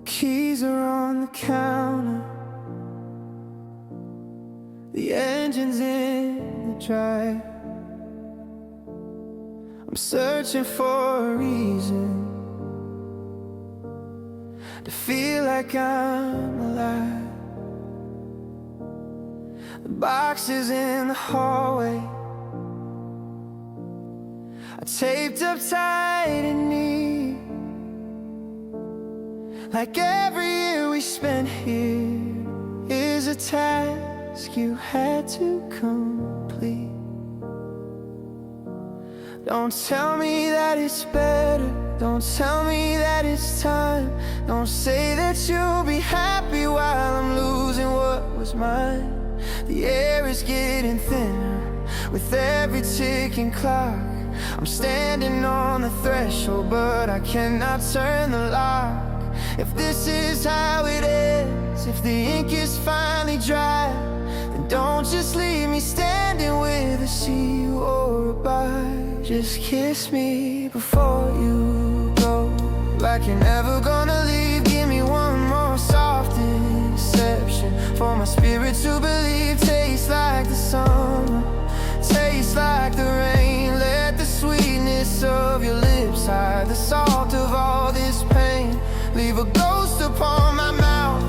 The keys are on the counter, the engine's in the drive. I'm searching for a reason to feel like I'm alive. The boxes in the hallway are taped up tight and neat, like every year we spent here is a task you had to complete. Don't tell me that it's better, don't tell me that it's time. Don't say that you'll be happy while I'm losing what was mine. The air is getting thinner with every ticking clock. I'm standing on the threshold, but I cannot turn the lock. If this is how it ends, if the ink is finally dry, then don't just leave me standing with a see you or a bye. Just kiss me before you go, like you're never gonna leave. Give me one more soft deception for my spirit to believe. Tastes like the summer, tastes like the rain. Let the sweetness of your lips hide the salt of all this pain. Leave a ghost upon my mouth,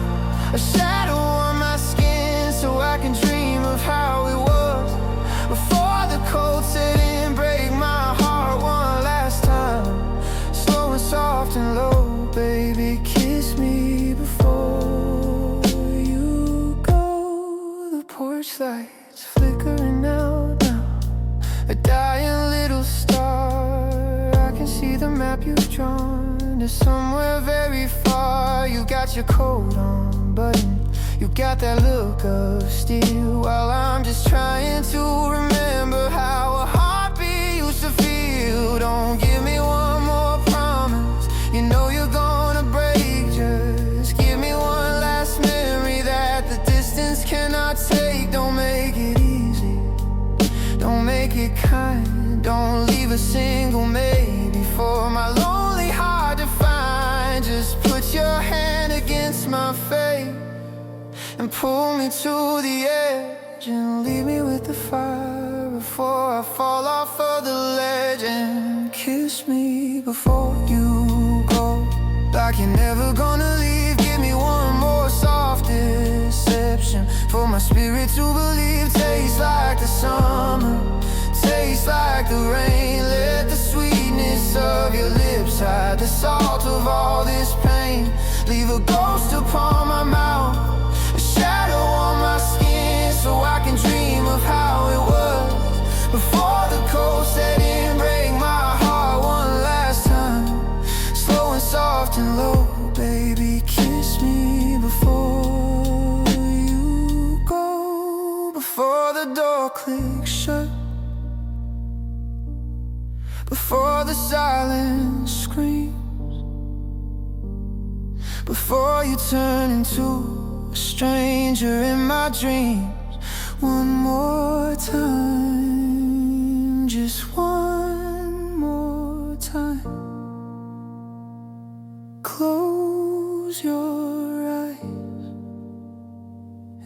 a shadow on my skin, so I can dream of how it was before the cold set in. Break my heart one last time, slow and soft and low. Baby, kiss me before you go. The porch lights flickering out now, a dying little star. I can see the map you've drawn to somewhere very far. You got your coat on, but you got that look of steel, while I'm just trying to remember how a heartbeat used to feel. Don't give me one more promise, you know you're gonna break. Just give me one last memory that the distance cannot take. Don't make it easy, don't make it kind. Don't leave a single maybe for my lonely heart to find. Just put your hand against my face and pull me to the edge, and leave me with the fire before I fall off of the ledge. And kiss me before you go, like you're never gonna leave. Give me one more soft deception for my spirit to believe. Tastes like the summer, tastes like the rain. Let the sweetness of your lips hide the salt of all this pain. Leave a ghost upon my mouth, a shadow on my skin, so I can dream of how it was before the cold set in. Break my heart one last time, slow and soft and low. Baby, kiss me before you go, before the door clicks shut, before the silence screams, before you turn into a stranger in my dreams. One more time, just one more time. Close your eyes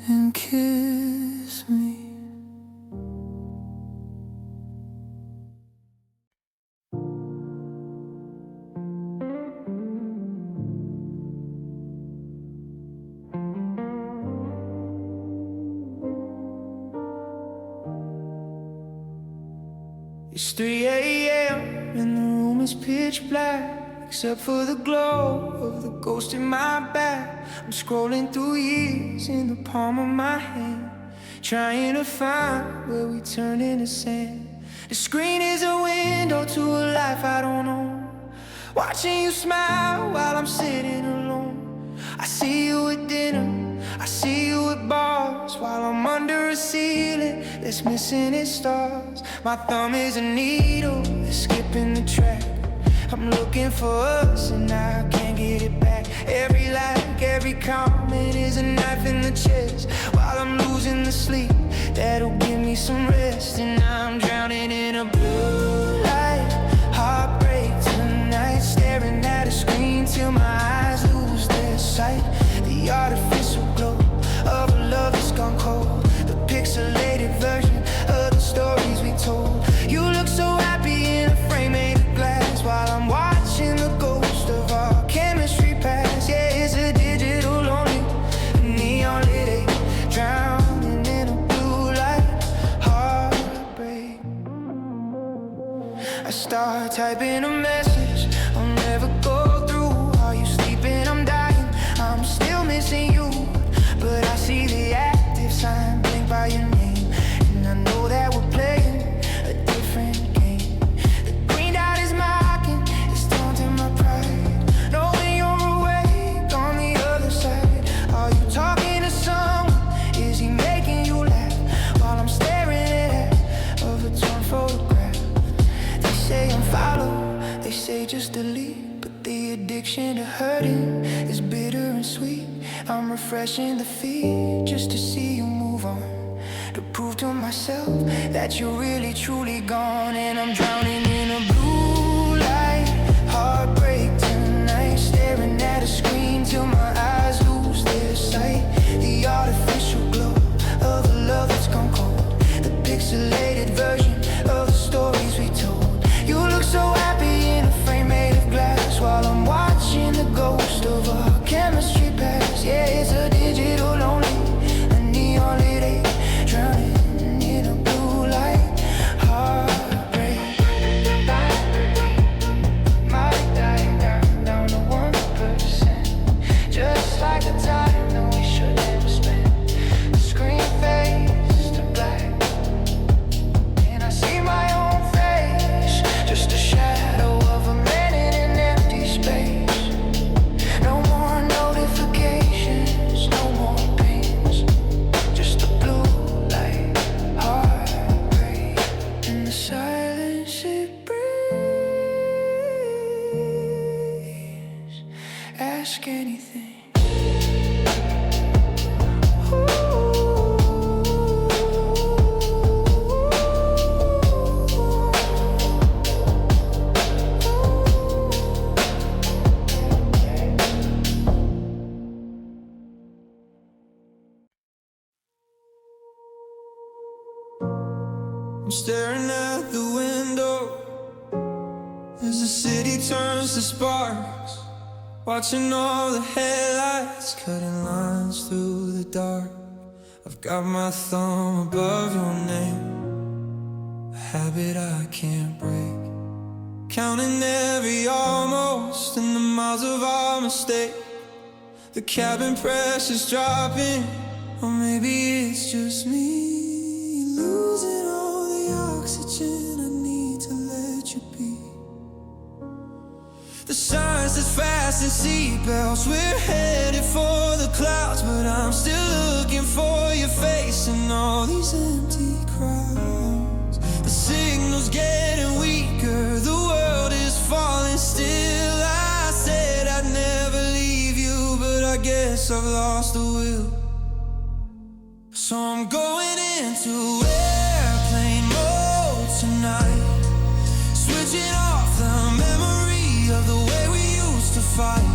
and kiss me. It's 3 a.m. and the room is pitch black, except for the glow of the ghost in my back. I'm scrolling through years in the palm of my hand, trying to find where we turned into sand. The screen is a window to a life I don't know, watching you smile while I'm sitting alone. I see you at dinner, I see you at bars, while I'm under a ceiling that's missing its stars. My thumb is a needle that's skipping the track. I'm looking for us and I can't get it back. Every like, every comment is a knife in the chest, while I'm losing the sleep that'll give me some rest. And I'm drowning in a blue light, heartbreak tonight, staring at a screen till my eyes lose their typing a message I'll never go through. Are you sleeping? I'm dying, I'm still missing you. But I see the active sign blink by your name, and I know that we're playing a different game. The green dot is mocking, it's taunting my pride, knowing you're awake on the other side. Are you talking to someone? Is he making you laugh while I'm staring at half of a torn photograph? They say unfollow, they say just delete, but the addiction to hurting is bitter and sweet. I'm refreshing the feed just to see you move on, to prove to myself that you're really truly gone. And I'm drowning in a blue light, heartbreak tonight, staring at a screen till my eyes lose their sight. The artificial glow of a love that's gone cold, the pixelated version of the stories we told. You look so happy in a frame made of glass, while I'm watching the ghost of our chemistry pass. Yeah, it's a digital lonely, a neon lit age, drowning in a blue light, heartbreak. Might die down to 1%, just like the time that we should never spend. The screen fades to black, and I see my own face, just a shadow of a man in an empty space. No more notifications, no more pings, just a blue light, heartbreak. In the silence it breathes, ask anything. I'm staring at the window as the city turns to sparks, watching all the headlights cutting lines through the dark. I've got my thumb above your name, a habit I can't break, counting every almost and the miles of our mistake. The cabin pressure's dropping, or maybe it's just me losing all the oxygen I need to let you be. The sun's as fast as seatbelts, we're headed for the clouds, but I'm still looking for your face in all these empty crowds. The signal's getting weaker, the world is falling still. I said I'd never leave you, but I guess I've lost the will. So I'm going into airplane mode tonight, switching off the memory of the way we used to fight,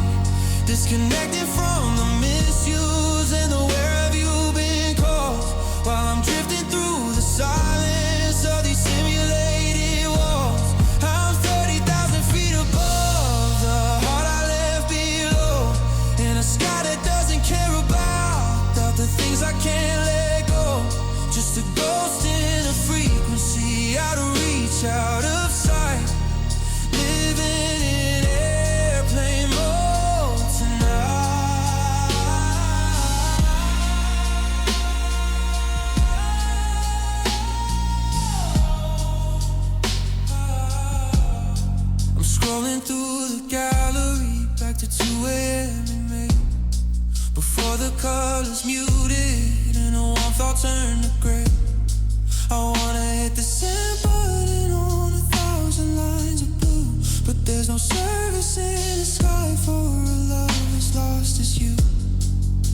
disconnected from the misuse and the where have you been calls, while I'm drifting through the silence of these simulated walls. I'm 30,000 feet above the heart I left below, in a sky that doesn't care about the things I can't let go. Just a ghost in a frequency, out of reach, out of sight, living in airplane mode tonight. I'm scrolling through the gallery back to 2 a.m. in May, before the colors muted and the warmth all turned to gray. I wanna hit the send button on 1,000 lines of blue, but there's no service in the sky for a love as lost as you.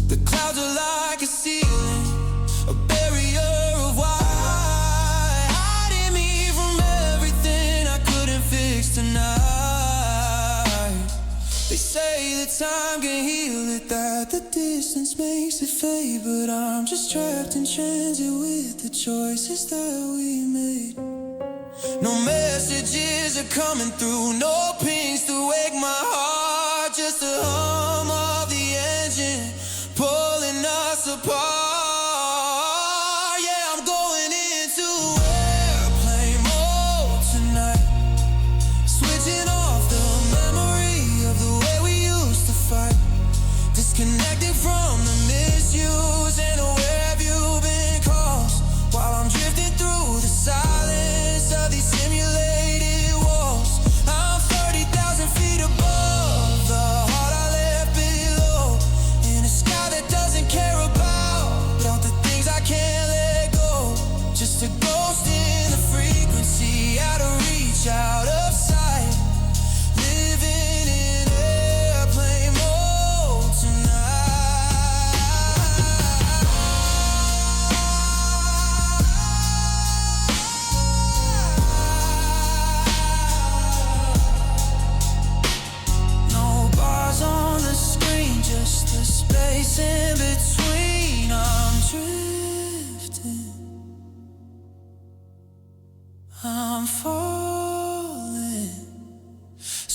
The clouds are like a ceiling, a barrier of white, hiding me from everything I couldn't fix tonight. They say that time can heal it, that the distance makes it fade, but I'm just trapped in transit with the choices that we made. No messages are coming through, no pings to wake my heart, just the hum of the engine pulling us apart. Yeah, I'm going into airplane mode tonight,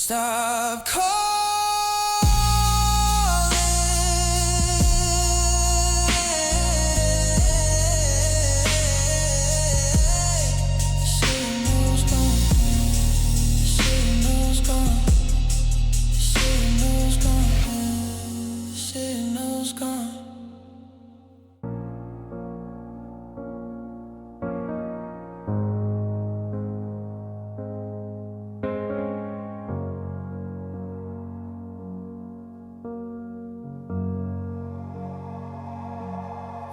Stop calling. Signal's gone. Signal's gone. Signal's gone. Signal's gone.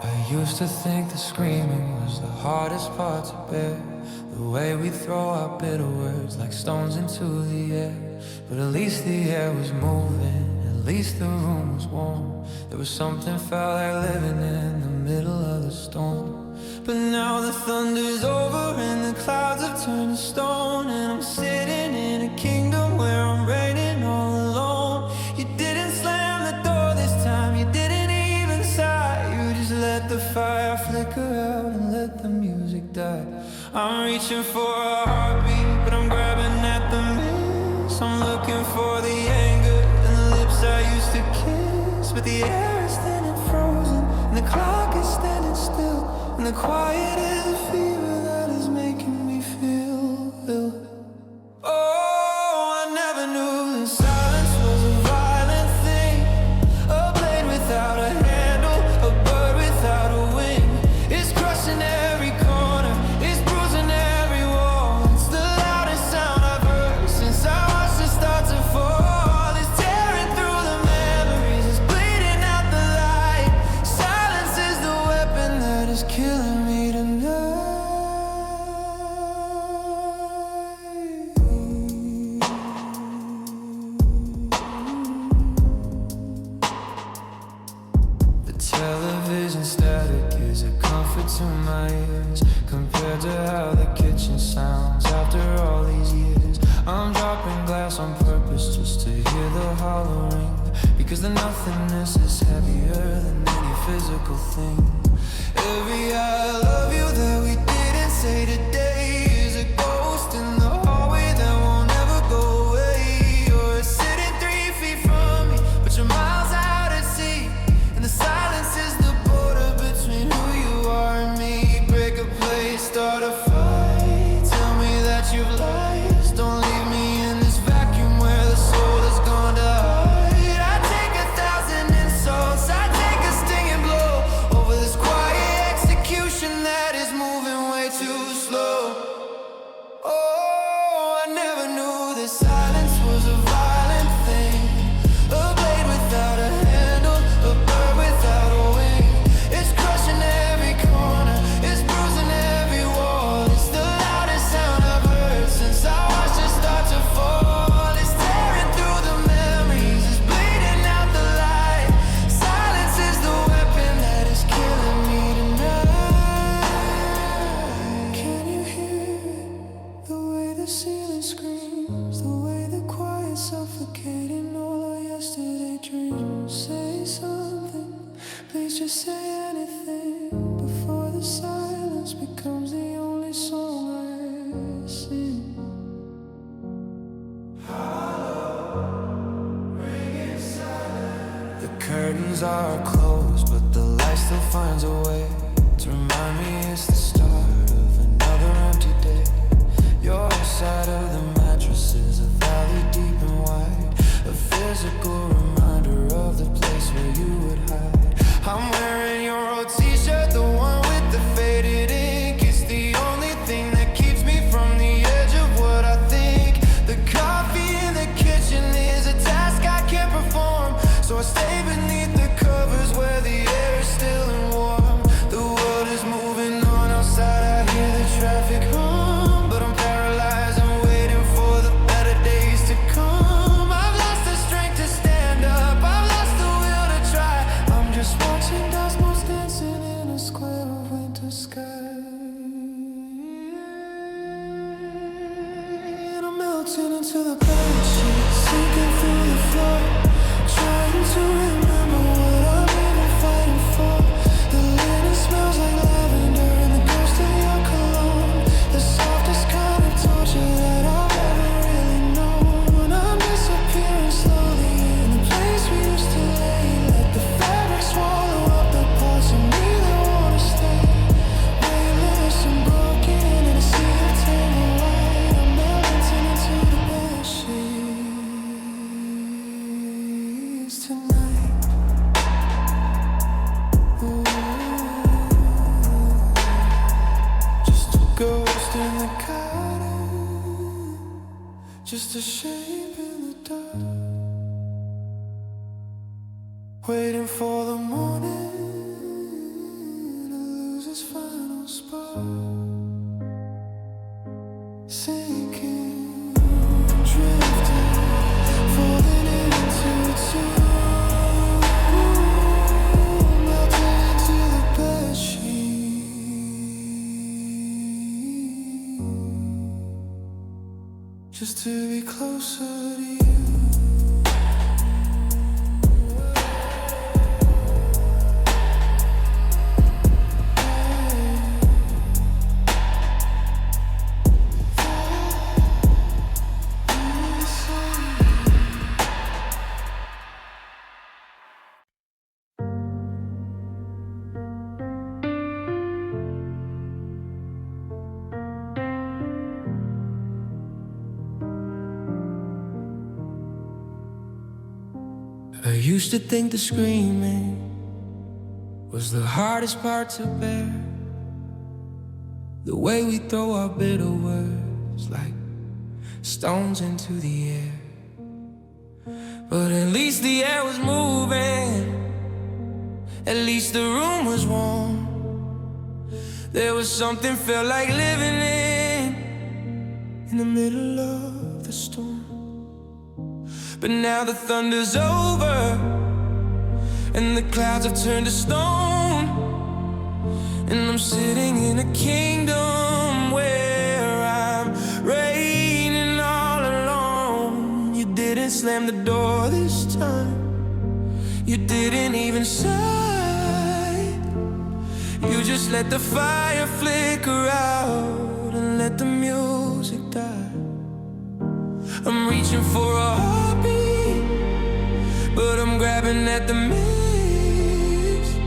I used to think the screaming was the hardest part to bear, the way we throw out bitter words like stones into the air. But at least the air was moving, at least the room was warm. There was something felt like living in the middle of the storm. But now the thunder's over and the clouds have turned to stone, and I'm sitting in a kingdom where I'm reigning all alone. You didn't slam the door this time, you didn't even sigh. You just let the fire flicker out and let the music die. I'm reaching for a heartbeat, but I'm grabbing at the miss. I'm looking for the anger and the lips I used to kiss. But the air is standing frozen and the clock is standing still, and the quiet is a fever that is making me feel ill. Oh, I never knew that silence was a violent thing. A blade without a handle, a bird without a wing. It's crushing every corner, it's bruising every wall. It's the loudest sound I've heard since I watched it start to fall. It's tearing through the memories, it's bleeding out the light. Silence is the weapon that is killing me tonight. The television static is a comfort to my ears compared to how the kitchen sounds after all these years. I'm dropping glass on purpose just to hear the hollow ring, because the nothingness is heavier than any physical thing. Every I love you that we didn't say today is a ghost in the hallway that won't ever go away. You're sitting 3 feet from me, but you're miles out at sea, and the silence is the border between who you are and me. Break a place, start a fight, tell me that you've lied. Don't leave me in this vacuum where the soul has gone to hide. I take 1,000 insults, I take a stinging blow over this quiet execution that is moving way too slow. Oh, I never knew that silence was a violent thing. A blade without a handle, a bird without a wing. It's crushing every corner, it's bruising every wall. It's the loudest sound I've heard since I watched it start to fall. It's tearing through the memories, it's bleeding out the light. Silence is the weapon that is killing me tonight. Can you hear it? The way the ceiling screams, the way the quiet's suffocating all our yesterday dreams. Say something, please just say anything before the silence becomes the only song I sing. The curtains are closed, but the light still finds a way to remind me it's the start of another empty day. Your side of the mattress is a valley deep and wide, a physical reminder of the place where you would hide. I'm wearing your old t-shirt, the one with the faded ink. It's the only thing that keeps me from the edge of what I think. The coffee in the kitchen is a task I can't perform, so I stay beneath the covers where the air is still and warm. The world is moving on outside, I hear the traffic hum, but I'm paralyzed and waiting for the better days to come. I've lost the strength to stand up, I've lost the will to try. I'm just watching dust motes dancing in a square of winter sky, and I'm melting into the bed sheets, sinking through the floor, trying to remember what I've been fighting for. The linen smells like lavender and the ghost of your cologne, the softest kind of torture that I've ever really known. I'm just a shape in the dark, waiting for the morning to lose its final spark. Sinking, drifting, falling into tune, melting into the bed sheet, just to be closer to you. I used to think the screaming was the hardest part to bear. The way we throw our bitter words like stones into the air. But at least the air was moving, at least the room was warm. There was something felt like living in the middle of the storm. But now the thunder's over and the clouds have turned to stone, and I'm sitting in a kingdom where I'm reigning all alone. You didn't slam the door this time, you didn't even sigh. You just let the fire flicker out and let the music die. I'm reaching for a heartbeat, but I'm grabbing at the mist.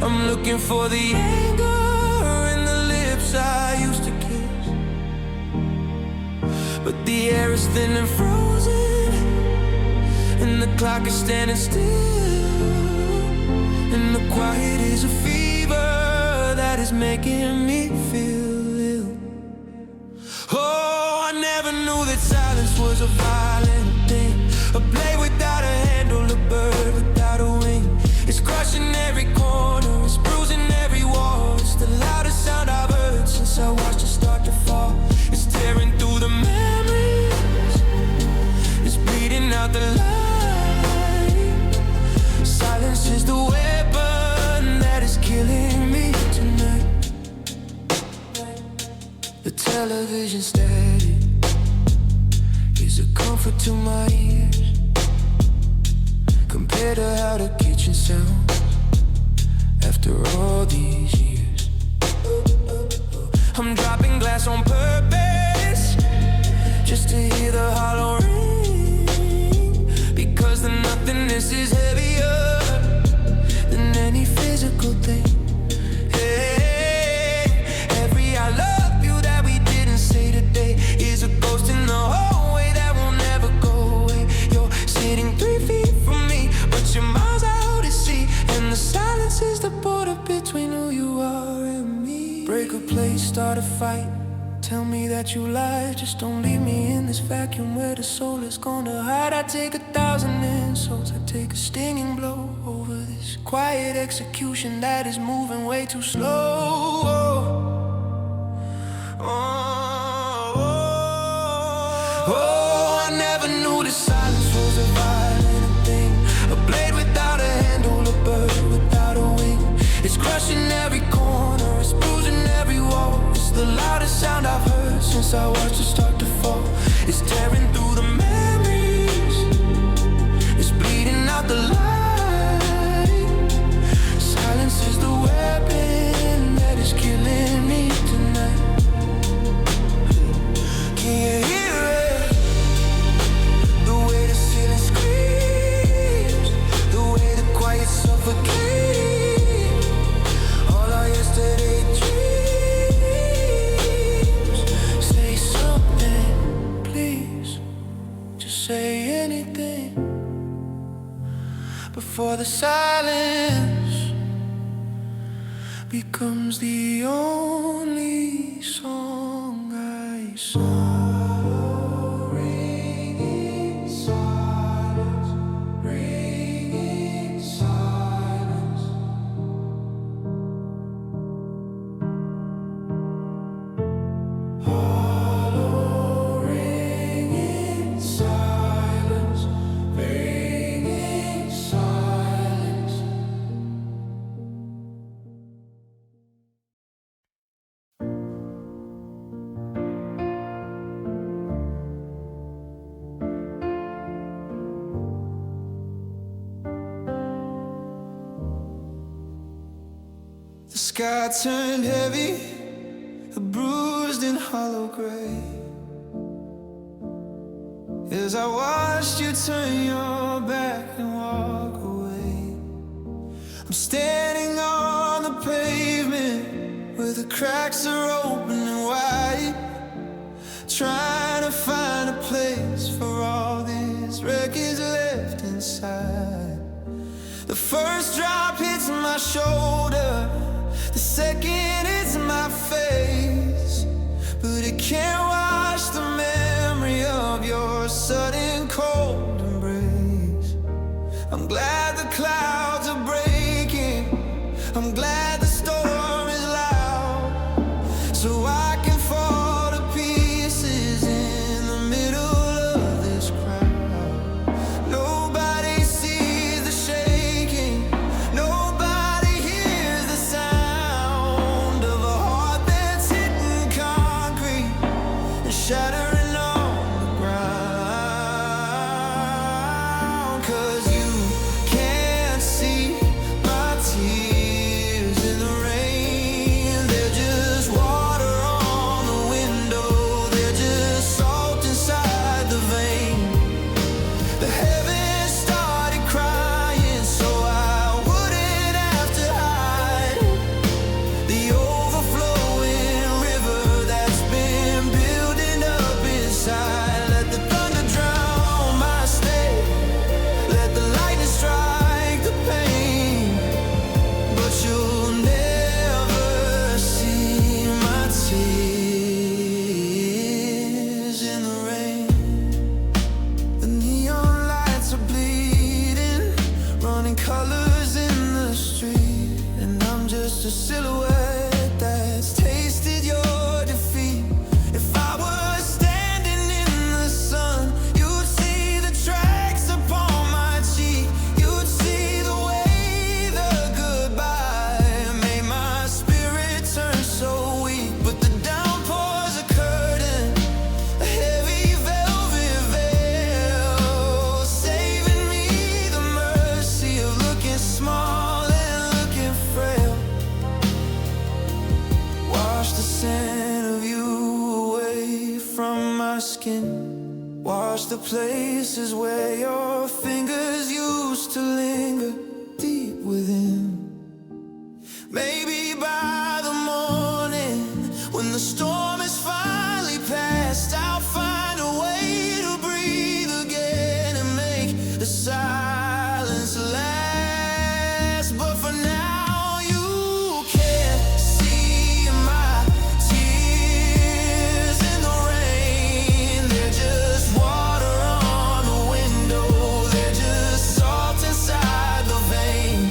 I'm looking for the anger in the lips I used to kiss. But the air is thin and frozen, and the clock is standing still, and the quiet is a fever that is making me feel ill. Oh, I never knew that silence was a violent thing, a blade without a handle, a bird without a wing. It's crushing every corner, it's bruising every wall. It's the loudest sound I've heard since I watched it start to fall. It's tearing through the memories, it's bleeding out the light. Silence is the weapon that is killing me tonight. The television static is a comfort to my ears, compared to how the kitchen sounds after all these years. I'm dropping glass on purpose just to hear the hollow ring, because the nothingness is heavier than any physical thing. Hey, every I love you that we didn't say today is a ghost in the hallway that will never go away. You're sitting 3 feet from me, but you're miles out at sea, and the silence is the border between who you are and me. Break a place, start a fight, tell me that you lied. Just don't leave me in this vacuum where the soul is gonna hide. I take 1,000 insults, I take a stinging blow over this quiet execution that is moving way too slow. Oh, I never knew the silence was a violent thing, a blade without a handle, a bird without a wing. It's crushing every corner, it's bruising every wall. It's the loudest sound I've heard since I watched it start to fall. It's tearing through the memories, it's bleeding out the light. Silence is the weapon that is killing me tonight. Can you hear it? The way the ceiling screams, the way the quiet suffocates all our yesterday dreams. Say something, please, just say anything before the silence becomes the only song I sorry. sky turned heavy, a bruised and hollow gray, as I watched you turn your back and walk away. I'm standing on the pavement where the cracks are open and wide, trying to find a place for all this wreckage left inside. The first drop hits my shoulder, the second hits my face, but it can't wash the memory of your sudden cold embrace. I'm glad the clouds are breaking, I'm glad the storm is loud, so I can fall to pieces in the middle of this crowd. Nobody sees the shaking, nobody hears the sound of a heart that's hitting concrete and shattering on the ground. 'Cause you can't see my tears in the rain, they're just water on the window, they're just salt inside the vein. The heavens started crying so I wouldn't have to hide. The overflowing river that's been building up inside. Let the thunder drown my state, let the lightning strike the pain, but you'll never see my tears in the rain. The neon lights are bleeding, running colors in the street, and I'm just a silhouette that's tasted your defeat. If I was standing in the sun, you'd see the tracks upon my cheek, you'd see the way the goodbye made my spirit turn so weak. But the downpour's a curtain, a heavy velvet veil, saving me the mercy of looking small and looking frail. Wash the scent of you away from my skin, wash the places where your fingers used to linger deep within. Maybe by the morning, when the storm is finally past, I'll find a way to breathe again and make the silence last. But for now, you can't see my tears in the rain, they're just water on the window, they're just salt inside the vein.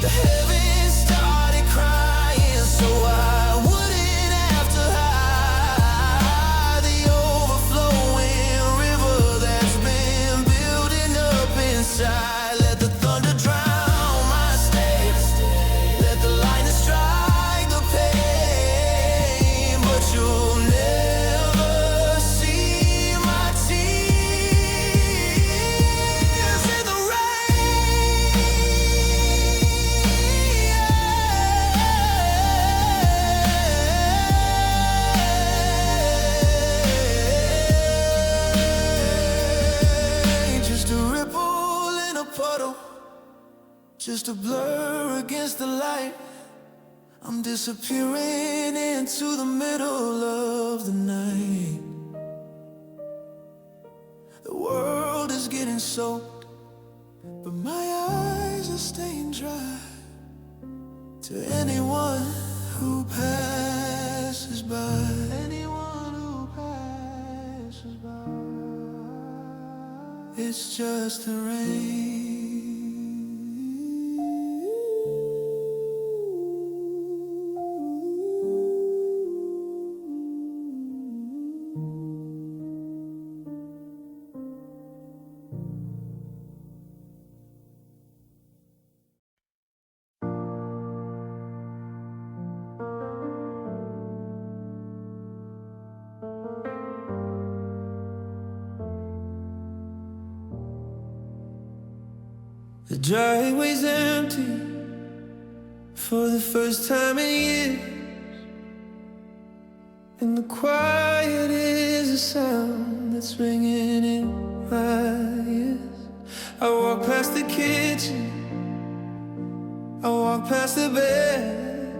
The heavens started crying so I wouldn't have to hide. The overflowing river that's been building up inside. Let the thunder drown my state, let the lightning strike the pain, but you'll never see my tears in the rain. Just a ripple in a puddle, just a blur against the light. I'm disappearing into the middle of the night. The world is getting soaked, but my eyes are staying dry. To anyone who passes by, anyone who passes by, it's just the rain. The driveway's empty, For the first time in years, and the quiet is a sound that's ringing in my ears. I walk past the kitchen, I walk past the bed,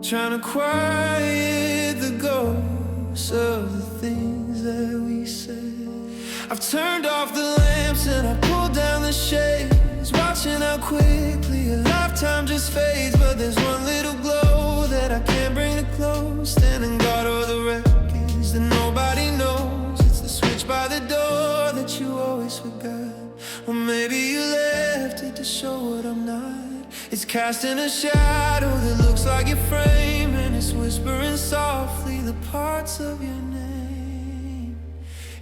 trying to quiet the ghosts of the things that we said. I've turned off the lamps and I pulled down the shades, watching how quickly a lifetime just fades. But there's one little glow that I can't bring to close, standing guard over the wreckage that nobody knows. It's the switch by the door that you always forgot. Well, maybe you left it to show what I'm not. It's casting a shadow that looks like your frame, and it's whispering softly the parts of your name.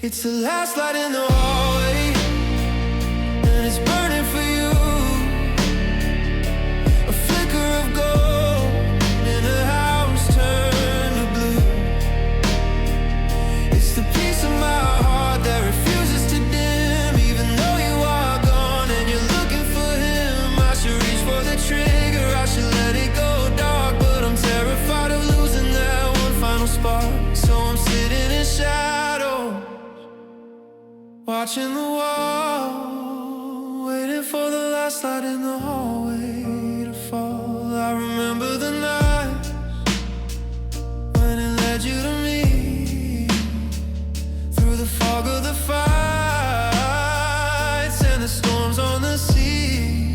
It's the last light in the hallway, and it's burning for you. A flicker of gold in a house turned to blue. It's the piece of my heart that refuses to dim, even though you are gone and you're looking for him. I should reach for the trigger, I should let it go dark, but I'm terrified of losing that one final spark. So I'm sitting in shadow, watching the wall, waiting for the last light in the hallway to fall. I remember the nights when it led you to me, through the fog of the fights and the storms on the sea.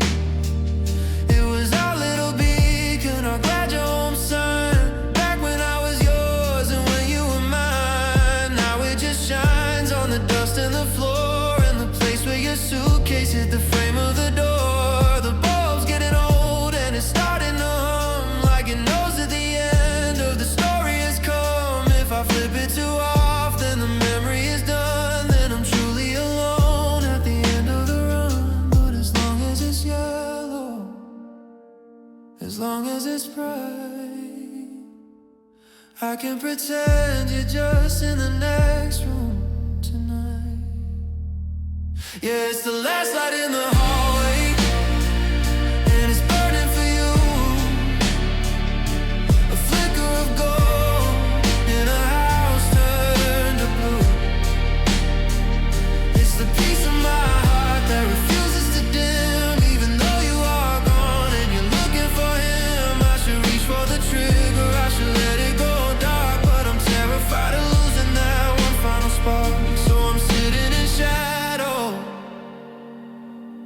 It was our little beacon, our glad you're home sign, back when I was yours and when you were mine. Now it just shines on the dust and the floor, and the place where your suitcase hit the frame of the door. The bulb's getting old and it's starting to hum, like it knows that the end of the story has come. If I flip it too off, then the memory is done, then I'm truly alone at the end of the run. But as long as it's yellow, as long as it's bright, I can pretend you're just in the next room tonight. Yeah, it's the last light in the hallway, and it's burning for you. A flicker of gold in a house turned to blue. It's the piece of my heart that refuses to dim, even though you are gone and you're looking for him. I should reach for the trigger, I should let it go dark, but I'm terrified of losing that one final spark. So I'm sitting in shadow,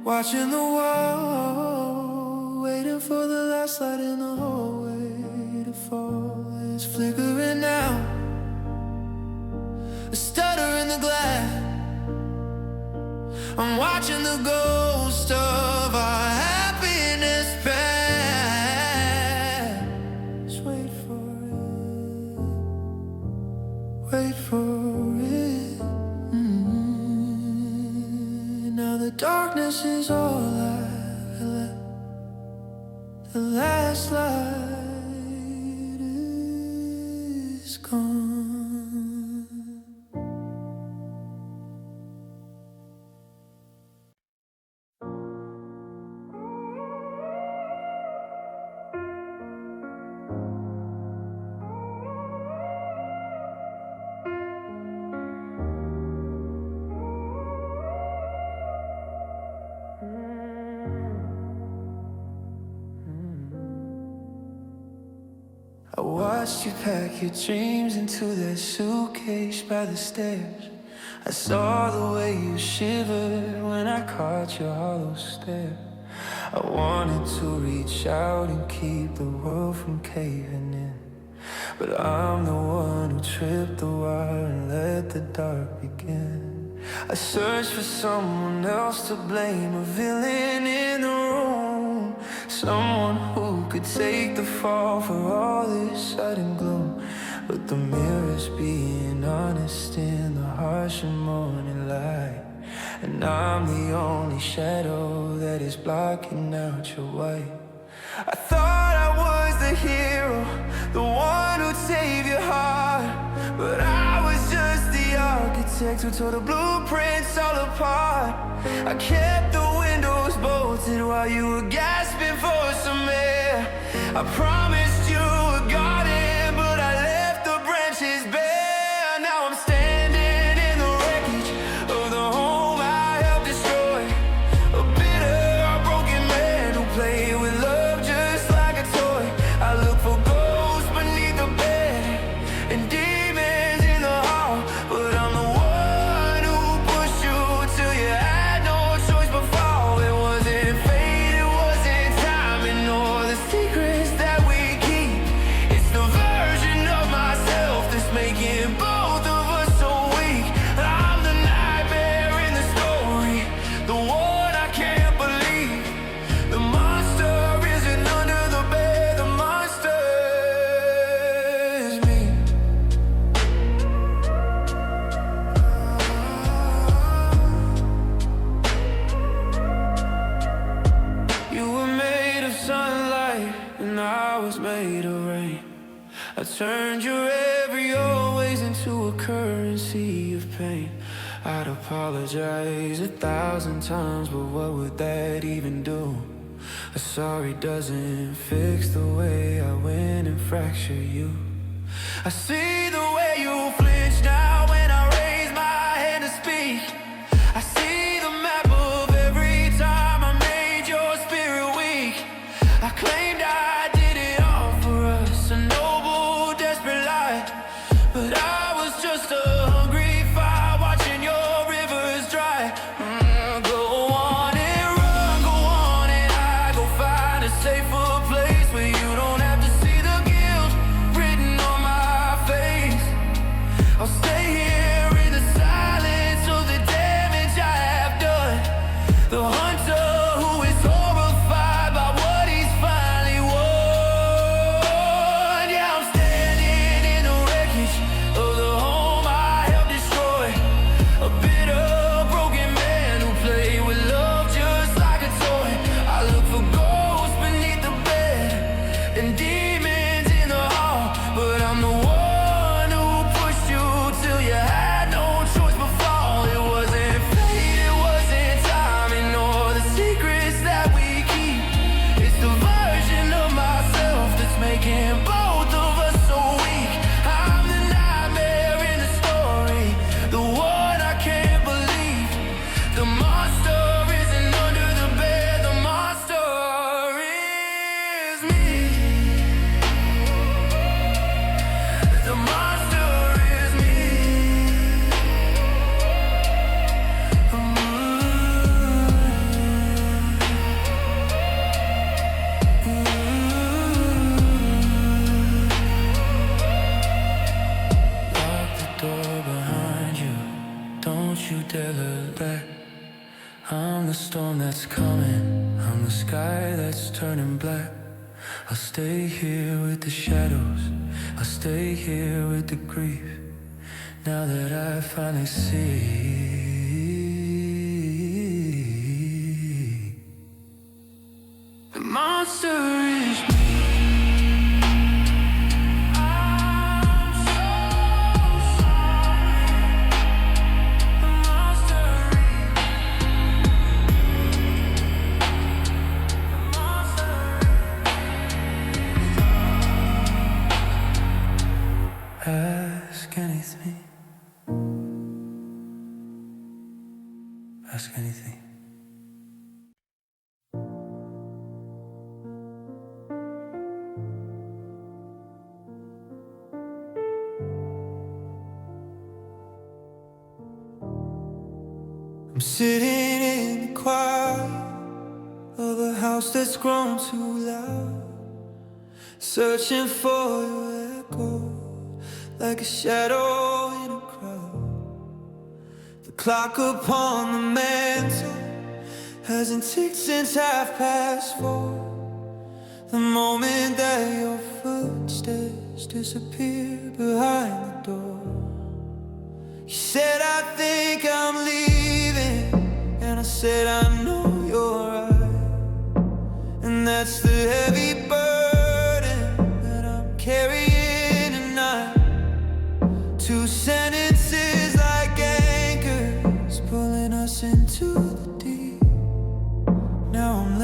watching the wall, waiting for the last light in the hallway to fall. It's flickering now, a stutter in the glass. I'm watching the ghost of our happiness pass. Just wait for it, wait for it. Now the darkness is all I left, the last light is gone. I watched you pack your dreams into that suitcase by the stairs. I saw the way you shivered when I caught your hollow stare. I wanted to reach out and keep the world from caving in, but I'm the one who tripped the wire and let the dark begin. I searched for someone else to blame, a villain in the room, someone who could take the fall for all this sudden gloom. But the mirror's being honest in the harsh and morning light, and I'm the only shadow that is blocking out your white. I thought I was the hero, the one who'd save your heart, but I was just the architect who tore the blueprints all apart. I kept the windows bolted halted while you were gasping for some air. I promised you a garden, but I left the branches bare. Now I'm standing in the wreckage of the home I helped destroy. A bitter, broken man who played with love just like a toy. I look for ghosts beneath the bed and demons in the hall, but I'm the one who pushed you till you had no choice but fall. It wasn't fate, it wasn't timing, nor the secrets that we keep. It's the version of myself that's making both of us so weak. I'm the nightmare in the story, the one I can't believe. The monster isn't under the bed, the monster is me. You were made of sunlight, and I was made of rain. I turned your every always into a currency of pain. I'd apologize 1,000 times, but what would that even do? A sorry doesn't fix the way I win and fracture you. I see the way you flinch now when I raise my hand to speak. I see the map of every time I made your spirit weak. I claimed I did it all for us, a noble, desperate lie. But I was just a hungry fire watching your rivers dry. Go on and run, go on and hide. Go find a safer place where you don't have to see the guilt written on my face. I'll stay here in the silence of the damage I have done. The hunter who is horrified by what he's finally won. Yeah, I'm standing in the wreckage of the home I helped destroy. A bitter, broken man who played with love just like a toy. I look for ghosts beneath the bed and demons in the hall, but I'm the one who pushed you till you had no choice but fall. It wasn't fate, it wasn't timing, nor the secrets that we keep. It's the version of myself that's making both of us so weak. I'm the nightmare in the story, the one I can't believe. The monster isn't under the bed, the monster is me. The monster is me. Lock the door behind you, don't you dare look back. I'm the storm that's coming, I'm the sky that's turning black. I'll stay here with the shadows, I'll stay here with the grief. Now that I finally see the monster is me. I'm so sorry. The monster is me. The monster is me. Ask anything. Ask anything. I'm sitting in the quiet of a house that's grown too loud, searching for your echo like a shadow in a crowd. The clock upon the mantle hasn't ticked since 4:30. The moment that your footsteps disappear behind the door. You said, I think I'm leaving, and I said, I know you're right. And that's the heavy burden that I'm carrying tonight. Two sentences like anchors pulling us into the deep. Now I'm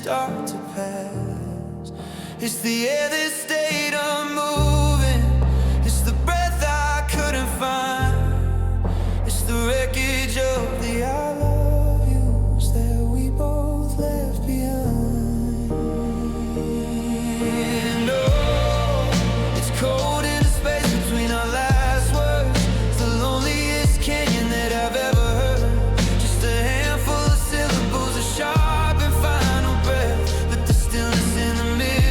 start to pass. It's the air that stayed unmoving, it's the breath I couldn't find, it's the wreckage of the I love yous that we both left behind. And oh, it's cold in the space between our last words. It's the loneliest canyon that I've ever heard. Just a handful of syllables, a sharp and final breath, but the stillness in the middle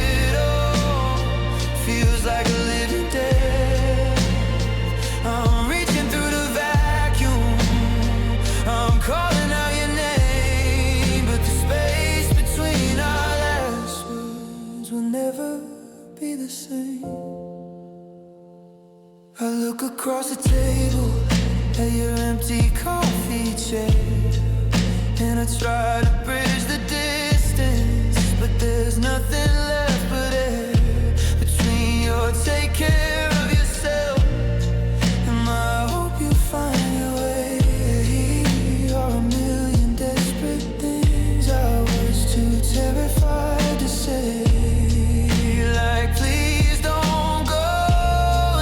feels like a living death. I'm reaching through the vacuum, I'm calling out your name, but the space between our last words will never be the same. I look across the table at your empty coffee chair, and I try to bridge the distance, but there's nothing left but air between your take care of yourself and my hope you find your way. Are a million desperate things I was too terrified to say, like please don't go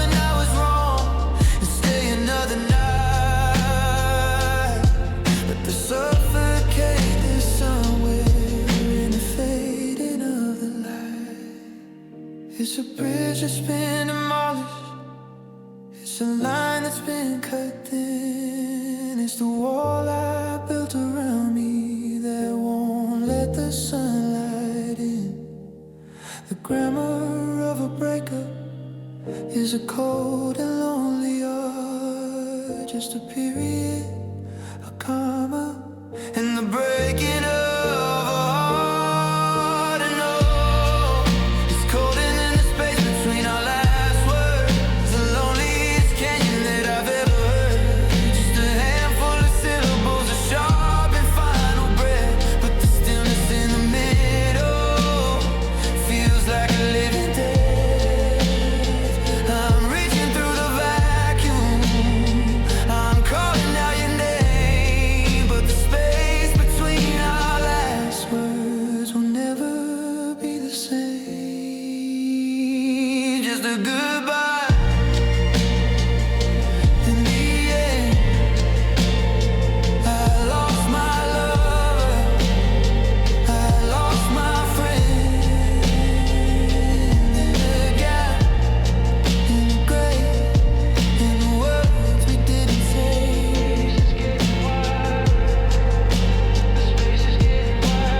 and I was wrong and stay another night, but the suffocate is somewhere in the fading of the light. It's a bridge that's been demolished, it's a line that's been cut thin, it's the wall I built around me that won't let the sunlight in. The grammar of a breakup is a cold and lonely art, just a period, a comma, and the breaking of a heart. And oh, it's colder than the space between our last words. It's the loneliest canyon that I've ever heard. Just a handful of syllables, a sharp and final breath, but the stillness in the middle feels like a living death. I'm reaching through the vacuum, I'm calling out your name, but the space between our last words will never be the same. Just a goodbye in the end. I lost my lover, I lost my friend, in the gap, in the gray, in the words we didn't say. The space is getting wider,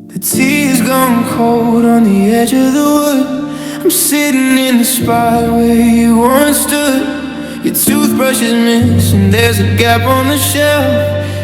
the tea has gone cold on the edge of the wood. I'm sitting in the spot where you once stood. Your toothbrush is missing, there's a gap on the shelf,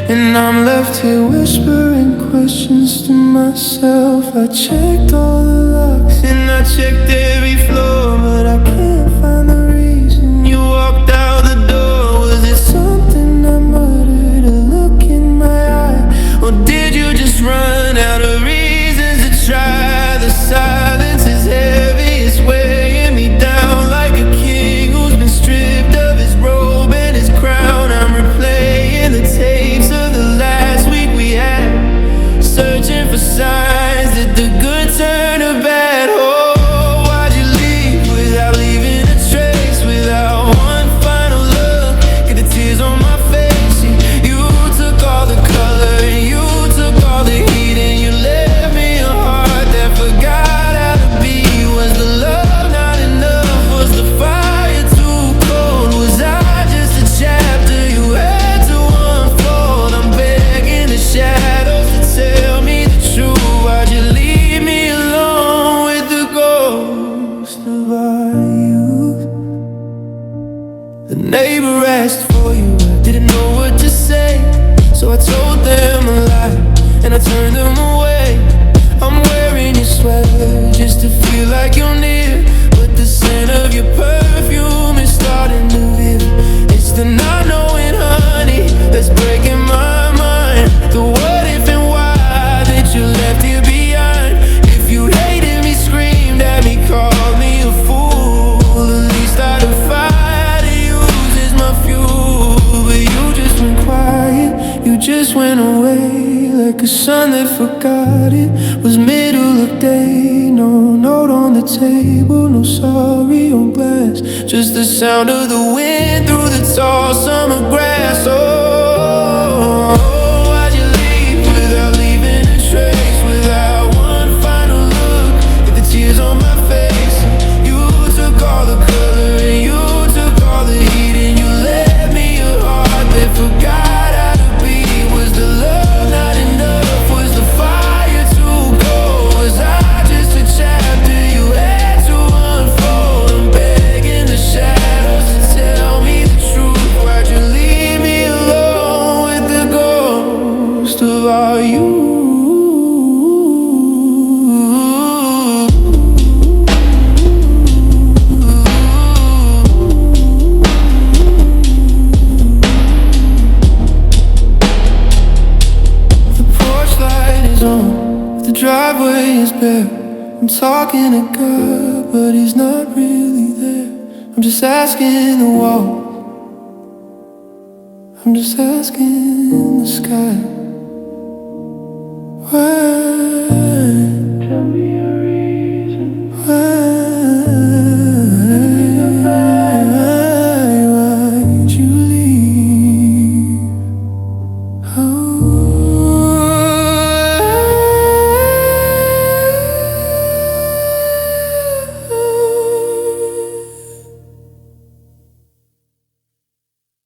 and I'm left here whispering questions to myself. I checked all the locks and I checked every floor, but I can't find the reason you walked out the door. Was it something I muttered, a look in my eye, or did you just run out of reasons to try? The silence is heavy, it's weighing me down like a king who's been stripped of his robe and his crown. I'm replaying the tapes of the last week we had, searching for signs that the good turn to bad. Oh, why'd you leave without leaving a trace, without one final look at the tears on my face? You took all the color and you took all the heat, and you left me a heart that forgot how to be. Was the love not enough? Was the fire too cold? Was I just a chapter you had to unfold? I'm begging the shadows to tell me the truth. Why'd you leave me alone with the ghost of our youth? The neighbor asked for you, I didn't know what to say, So I told them a lie, and I turned them away. I'm wearing your sweater just to feel like you're near, but the scent of your perfume is starting to veer. It's the not knowing, honey, that's breaking my mind. The what if and why that you left here behind. If you hated me, screamed at me, called me a fool, at least I'd have fire to use as my fuel. But you just went quiet, you just went away, like a sun that forgot it was middle of day. No note on the table, no sorry on glass, just the sound of the wind through the tall summer grass. Oh, why'd you leave without leaving a trace, without one final look at the tears on my face? You took all the color and you took all the heat, and you left me a heart that forgot how to beat. Was the love not enough? Was the fire too cold? Was I just a chapter you had to unfold? I'm begging the shadows to tell me the truth. Why'd you leave me alone with the ghost of our youth? The porch light is on, the driveway is bare. I'm talking to God, but he's not really there. I'm just asking the wall, I'm just asking the sky, where